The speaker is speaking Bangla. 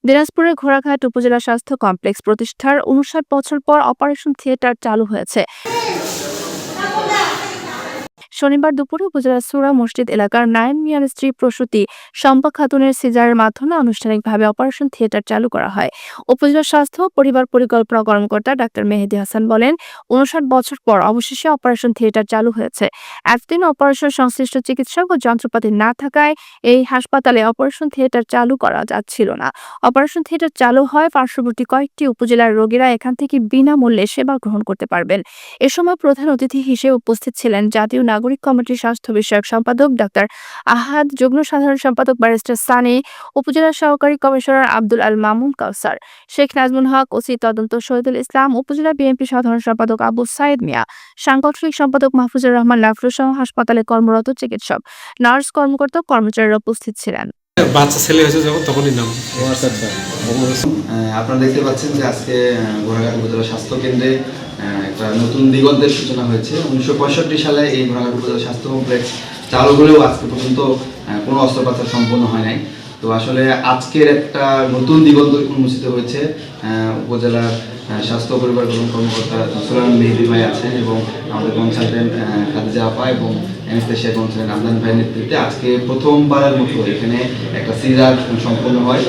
দিনাজপুরের ঘোড়াঘাট উপজেলা স্বাস্থ্য কমপ্লেক্স প্রতিষ্ঠার ৫৯ বছর পর অপারেশন থিয়েটার চালু হয়েছে। শনিবার দুপুরে উপজেলার সুরা মসজিদ এলাকার নায়েম মিয়ার স্ত্রী প্রসূতি শম্পা খাতুনের সিজারের মাধ্যমে আনুষ্ঠানিকভাবে অপারেশন থিয়েটার চালু করা হয়। উপজেলা স্বাস্থ্য ও পরিবার পরিকল্পনা কর্মকর্তা ডাক্তার মেহেদী হাসান বলেন, ৫৯ বছর পর অবশেষে অপারেশন থিয়েটার চালু হয়েছে। এতদিন অপারেশন সংশ্লিষ্ট চিকিৎসক ও যন্ত্রপাতি না থাকায় এই হাসপাতালে অপারেশন থিয়েটার চালু করা যাচ্ছিল না। অপারেশন থিয়েটার চালু হয় পার্শ্ববর্তী কয়েকটি উপজেলার রোগীরা এখান থেকে বিনামূল্যে সেবা গ্রহণ করতে পারবেন। এ সময় প্রধান অতিথি হিসেবে উপস্থিত ছিলেন জাতীয় নাগরিক কমিটির স্বাস্থ্য বিষয়ক সম্পাদক ডাক্তার আহাদ, যুগ্ম সাধারণ সম্পাদক ব্যারিস্টার সানি, উপজেলা সহকারী কমিশনার আব্দুল আল মামুন কাউসার, শেখ নাজমুল হক, ওসি তদন্ত শহীদুল ইসলাম, উপজেলা বিএনপি সাধারণ সম্পাদক আবু সাইদ মিয়া, সাংগঠনিক সম্পাদক মাহফুজুর রহমান লাফলু সহ হাসপাতালে কর্মরত চিকিৎসক, নার্স, কর্মকর্তা, কর্মচারীরা উপস্থিত ছিলেন। বাচ্চা ছেলে হয়েছে যখন তখনই নাম। আপনারা দেখতে পাচ্ছেন যে আজকে ঘোড়াঘাট উপজেলা স্বাস্থ্য কেন্দ্রে একটা নতুন দিগন্তের সূচনা হয়েছে। ১৯৬৫ সালে এই ঘোড়াঘাট উপজেলা স্বাস্থ্য কমপ্লেক্স চালু হলেও আজকে পর্যন্ত কোনো অস্ত্রোপচার সম্পন্ন হয় নাই। তো আসলে আজকের একটা নতুন দিগন্ত উন্মোচিত হয়েছে। উপজেলার স্বাস্থ্য পরিবার কল্যাণ কর্মকর্তা সুলাইমান মেহেদী ভাই আছেন এবং আমাদের কনসালটেন্ট খাদিজা আপা এবং অ্যানেসথেসিয়া কনসালটেন্ট আদনান ভাইয়ের নেতৃত্বে আজকে প্রথমবারের মতো এখানে একটা সিজার সম্পন্ন হয়।